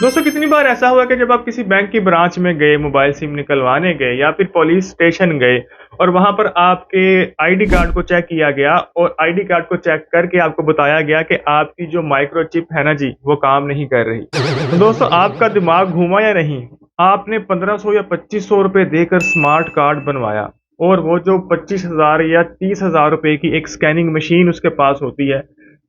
दोस्तों कितनी बार ऐसा हुआ कि जब आप किसी बैंक की ब्रांच में गए, मोबाइल सिम निकलवाने गए या फिर पुलिस स्टेशन गए और वहां पर आपके आईडी कार्ड को चेक किया गया और आईडी कार्ड को चेक करके आपको बताया गया कि आपकी जो माइक्रोचिप है ना जी, वो काम नहीं कर रही। तो दोस्तों आपका दिमाग घूमा या नहीं? आपने 1500 या 2500 रुपए देकर स्मार्ट कार्ड बनवाया और वो जो 25,000 या 30,000 रुपए की एक स्कैनिंग मशीन उसके पास होती है,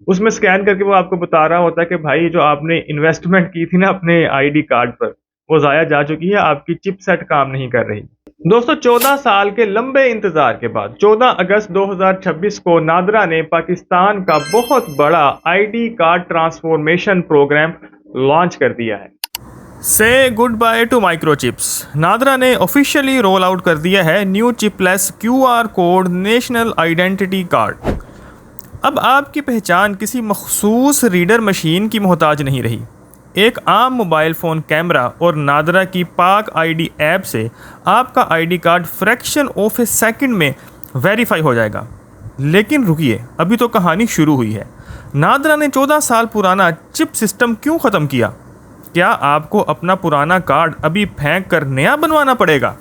उसमें स्कैन करके वो आपको बता रहा होता है कि भाई जो आपने इन्वेस्टमेंट की थी ना अपने आईडी कार्ड पर, वो ज़ाया जा चुकी है, आपकी चिपसेट काम नहीं कर रही। दोस्तों 14 साल के लंबे इंतजार के बाद 14 अगस्त 2026 को नादरा ने पाकिस्तान का बहुत बड़ा ID card transformation programme launch कर दिया है। Say goodbye to microchips. NADRA ने ऑफिशियली रोल आउट कर दिया है new chipless QR code national identity card. अब आपकी पहचान किसी मखसूस रीडर मशीन की मोहताज नहीं रही। एक आम मोबाइल फ़ोन कैमरा और नादरा की पाक आईडी ऐप से आपका ID card fraction of A second में वेरीफाई हो जाएगा। लेकिन रुकिए, अभी तो कहानी शुरू हुई है। नादरा ने 14 साल पुराना चिप सिस्टम क्यों ख़त्म किया? क्या आपको अपना पुराना कार्ड अभी फेंक कर नया बनवाना पड़ेगा?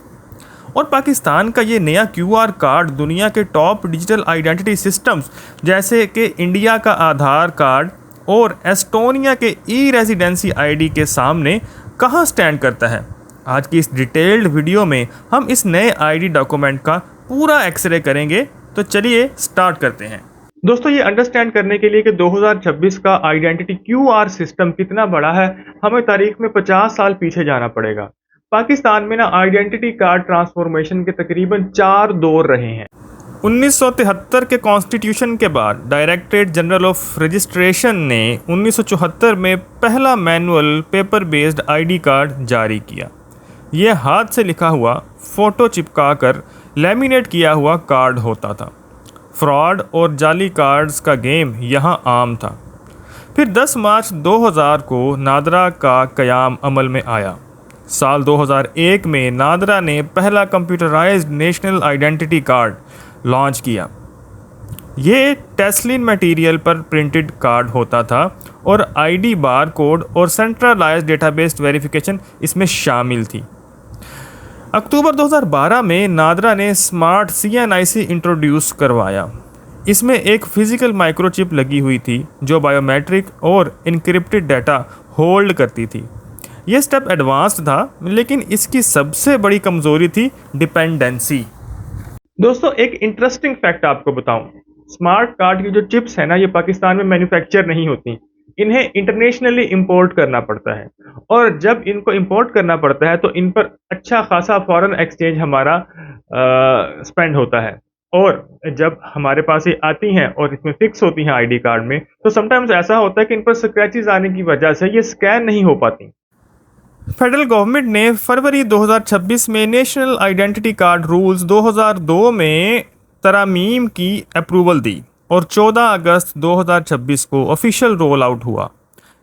और पाकिस्तान का ये नया क्यूआर कार्ड दुनिया के टॉप डिजिटल आइडेंटिटी सिस्टम्स जैसे कि इंडिया का आधार कार्ड और एस्टोनिया के ई रेजिडेंसी आईडी के सामने कहाँ स्टैंड करता है? आज की इस डिटेल्ड वीडियो में हम इस नए आईडी डॉक्यूमेंट का पूरा एक्सरे करेंगे। तो चलिए स्टार्ट करते हैं। दोस्तों ये अंडरस्टैंड करने के लिए कि 2026 का आइडेंटिटी क्यूआर सिस्टम कितना बड़ा है, हमें तारीख में 50 साल पीछे जाना पड़ेगा। पाकिस्तान में ना आइडेंटिटी कार्ड ट्रांसफॉर्मेशन के तकरीबन 4 दौर रहे हैं। 1973 के कॉन्स्टिट्यूशन के बाद डायरेक्टरेट जनरल ऑफ रजिस्ट्रेशन ने 1974 में पहला manual paper based ID card जारी किया। यह हाथ से लिखा हुआ, फ़ोटो चिपका कर लैमिनेट किया हुआ कार्ड होता था। फ्रॉड और जाली कार्ड्स का गेम यहाँ आम था। फिर 10 मार्च 2000 को नादरा का क़याम अमल में आया। साल 2001 में नादरा ने पहला computerised national identity card launch किया। ये टेस्लिन मटेरियल पर प्रिंटेड कार्ड होता था और आईडी बार कोड और सेंट्रलाइज्ड डेटाबेस वेरिफिकेशन इसमें शामिल थी। अक्टूबर 2012 में नादरा ने स्मार्ट CNIC इंट्रोड्यूस करवाया। इसमें एक फिजिकल माइक्रोचिप लगी हुई थी जो बायोमेट्रिक और इनक्रिप्टेड डाटा होल्ड करती थी। यह स्टेप एडवांस्ड था, लेकिन इसकी सबसे बड़ी कमजोरी थी डिपेंडेंसी। दोस्तों एक इंटरेस्टिंग फैक्ट आपको बताऊं, स्मार्ट कार्ड की जो चिप्स है ना, ये पाकिस्तान में मैन्युफैक्चर नहीं होती, इन्हें इंटरनेशनली इंपोर्ट करना पड़ता है। और जब इनको इंपोर्ट करना पड़ता है तो इन पर अच्छा खासा फॉरेन एक्सचेंज हमारा स्पेंड होता है। और जब हमारे पास ये आती हैं और इसमें फिक्स होती हैं आईडी कार्ड में, तो समटाइम्स ऐसा होता है कि इन पर स्क्रैचेस आने की वजह से ये स्कैन नहीं हो पाती। फेडरल गवर्नमेंट ने फरवरी 2026 में नेशनल आइडेंटिटी कार्ड रूल्स 2002 में तरमीम की अप्रूवल दी और 14 अगस्त 2026 को ऑफिशियल रोल आउट हुआ।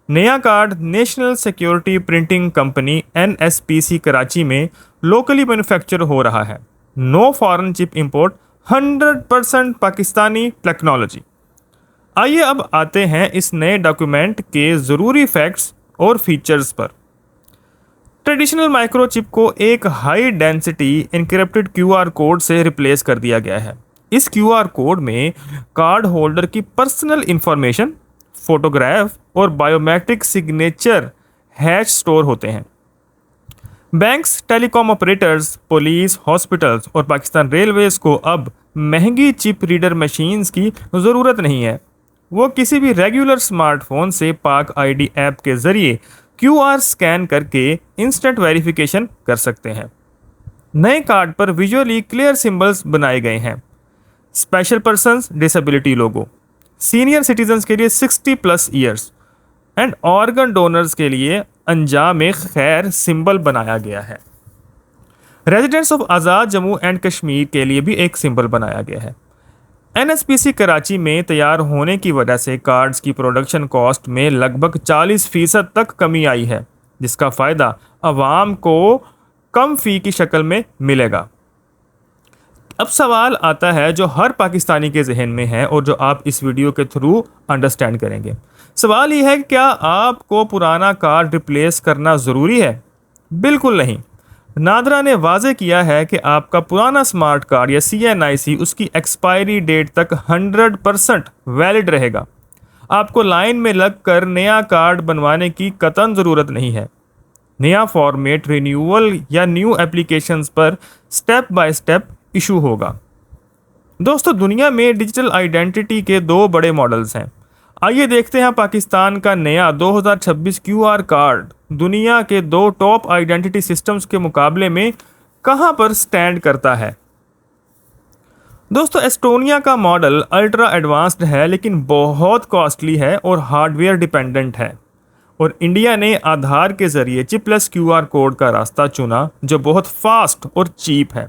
नया card national security printing company NSPC Karachi में लोकली मैन्युफैक्चर हो रहा है। No foreign chip import, 100% Pakistani technology. आइए अब आते हैं इस नए डॉक्यूमेंट के ज़रूरी फैक्ट्स और फीचर्स पर। ट्रेडिशनल माइक्रोचिप को एक high density encrypted QR code से रिप्लेस कर दिया गया है। इस क्यूआर कोड में कार्ड होल्डर की पर्सनल इंफॉर्मेशन, फोटोग्राफ और बायोमेट्रिक सिग्नेचर हैश स्टोर होते हैं। Banks, telecom operators, police, hospitals और पाकिस्तान रेलवेज को अब महंगी चिप रीडर मशीन्स की ज़रूरत नहीं है। वो किसी भी रेगुलर स्मार्टफोन से पाक आईडी ऐप के ज़रिए क्यूआर स्कैन करके इंस्टेंट वेरिफिकेशन कर सकते हैं। नए कार्ड पर विजुअली क्लियर सिंबल्स बनाए गए हैं। स्पेशल पर्सन्स डिसेबिलिटी लोगो, सीनियर सिटीजन्स के लिए 60+ ईयर्स एंड ऑर्गन डोनर्स के लिए अंजाम खैर सिंबल बनाया गया है। Residents of Azad Jammu and Kashmir के लिए भी एक सिंबल बनाया गया है। NSPC कराची में तैयार होने की वजह से कार्ड्स की प्रोडक्शन कॉस्ट में लगभग 40% तक कमी आई है, जिसका फ़ायदा आवाम को कम फ़ी की शक्ल में मिलेगा। अब सवाल आता है जो हर पाकिस्तानी के जहन में है और जो आप इस वीडियो के थ्रू अंडरस्टैंड करेंगे। सवाल ये है कि क्या आपको पुराना कार्ड रिप्लेस करना ज़रूरी है? बिल्कुल नहीं। नादरा ने वाजे किया है कि आपका पुराना स्मार्ट कार्ड या CNIC उसकी एक्सपायरी डेट तक 100% वैलिड रहेगा। आपको लाइन में लगकर नया कार्ड बनवाने की कतई ज़रूरत नहीं है। नया फॉर्मेट रिन्यूअल या न्यू एप्लीकेशंस पर स्टेप बाय स्टेप इशू होगा। दोस्तों, दुनिया में डिजिटल आइडेंटिटी के दो बड़े मॉडल्स हैं। आइए देखते हैं पाकिस्तान का नया 2026 QR कार्ड दुनिया के दो टॉप आइडेंटिटी सिस्टम्स के मुकाबले में कहां पर स्टैंड करता है। दोस्तों, एस्टोनिया का मॉडल अल्ट्रा एडवांस्ड है लेकिन बहुत कॉस्टली है और हार्डवेयर डिपेंडेंट है। और इंडिया ने आधार के जरिए चिपलेस QR कोड का रास्ता चुना जो बहुत फास्ट और चीप है।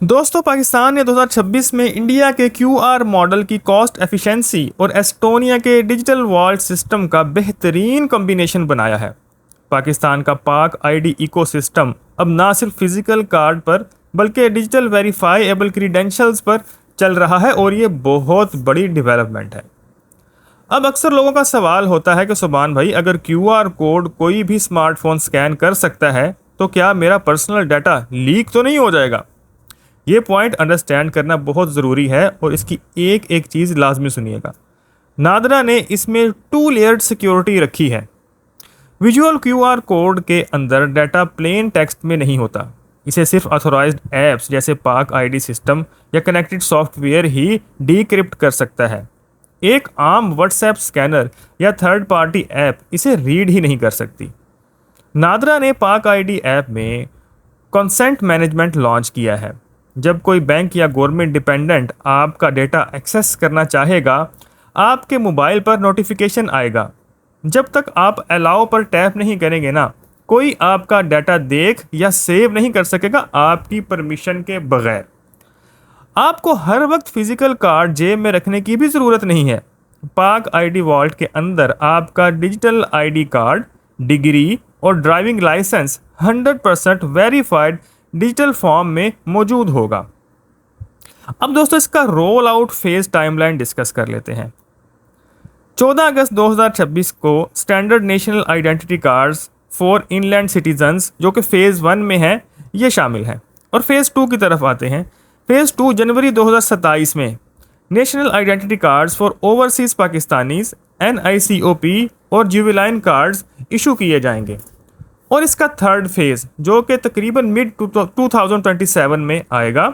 दोस्तों, पाकिस्तान ने 2026 में इंडिया के QR मॉडल की कॉस्ट एफिशिएंसी और एस्टोनिया के डिजिटल वॉलेट सिस्टम का बेहतरीन कॉम्बिनेशन बनाया है। पाकिस्तान का पाक ID इकोसिस्टम अब ना सिर्फ फिजिकल कार्ड पर बल्कि डिजिटल वेरीफाइएबल क्रीडेंशियल्स पर चल रहा है और ये बहुत बड़ी डेवलपमेंट है। अब अक्सर लोगों का सवाल होता है कि सुभान भाई, अगर QR कोड कोई भी स्मार्टफोन स्कैन कर सकता है तो क्या मेरा पर्सनल डाटा लीक तो नहीं हो जाएगा? ये पॉइंट अंडरस्टैंड करना बहुत ज़रूरी है और इसकी एक एक चीज़ लाजमी सुनिएगा। नादरा ने इसमें 2 लेयर्ड सिक्योरिटी रखी है। विजुअल QR कोड के अंदर डाटा प्लेन टेक्स्ट में नहीं होता। इसे सिर्फ ऑथोराइज्ड ऐप्स जैसे पाक ID सिस्टम या कनेक्टेड सॉफ्टवेयर ही डीक्रिप्ट कर सकता है। एक आम व्हाट्सएप स्कैनर या थर्ड पार्टी ऐप इसे रीड ही नहीं कर सकती। नादरा ने पाक ID ऐप में कंसेंट मैनेजमेंट लॉन्च किया है। जब कोई बैंक या गवर्नमेंट डिपेंडेंट आपका डेटा एक्सेस करना चाहेगा, आपके मोबाइल पर नोटिफिकेशन आएगा। जब तक आप अलाउ पर टैप नहीं करेंगे ना, कोई आपका डाटा देख या सेव नहीं कर सकेगा आपकी परमिशन के बगैर। आपको हर वक्त फिजिकल कार्ड जेब में रखने की भी ज़रूरत नहीं है। पाक ID वॉलेट के अंदर आपका डिजिटल ID कार्ड, डिग्री और driving licence 100% verified digital form में मौजूद होगा। अब दोस्तों, इसका roll out phase timeline discuss कर लेते हैं। 14 अगस्त 2026 को standard national identity cards for inland citizens जो कि फ़ेज़ 1 में है, ये शामिल है। और फेज़ 2 की तरफ आते हैं। फेज़ 2 जनवरी 2027 में national identity cards for overseas Pakistanis NICOP और जुवेनाइल कार्ड्स इशू किए जाएंगे। और इसका थर्ड फेज़ जो कि तकरीबन मिड 2027 में आएगा,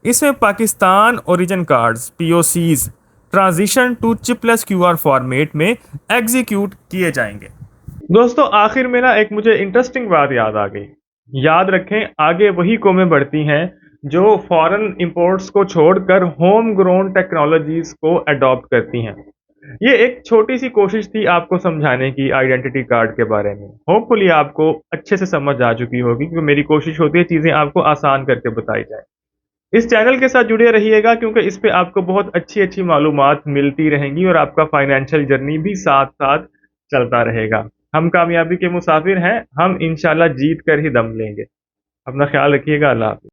इसमें Pakistan origin cards POCs transition to chipless QR format में एग्जीक्यूट किए जाएंगे। दोस्तों, आखिर में ना एक मुझे इंटरेस्टिंग बात याद आ गई। याद रखें, आगे वही कौमें बढ़ती हैं जो फॉरेन इंपोर्ट्स को छोड़कर होम ग्रोन टेक्नोलॉजीज को अडॉप्ट करती हैं। ये एक छोटी सी कोशिश थी आपको समझाने की आइडेंटिटी कार्ड के बारे में। होपफुली आपको अच्छे से समझ आ चुकी होगी, क्योंकि मेरी कोशिश होती है चीज़ें आपको आसान करके बताई जाए। इस चैनल के साथ जुड़े रहिएगा क्योंकि इस पे आपको बहुत अच्छी अच्छी मालूमात मिलती रहेंगी और आपका फाइनेंशियल जर्नी भी साथ साथ चलता रहेगा। हम कामयाबी के मुसाफिर हैं, हम इंशाल्लाह जीत कर ही दम लेंगे। अपना ख्याल रखिएगा। अल्लाह हाफिज़।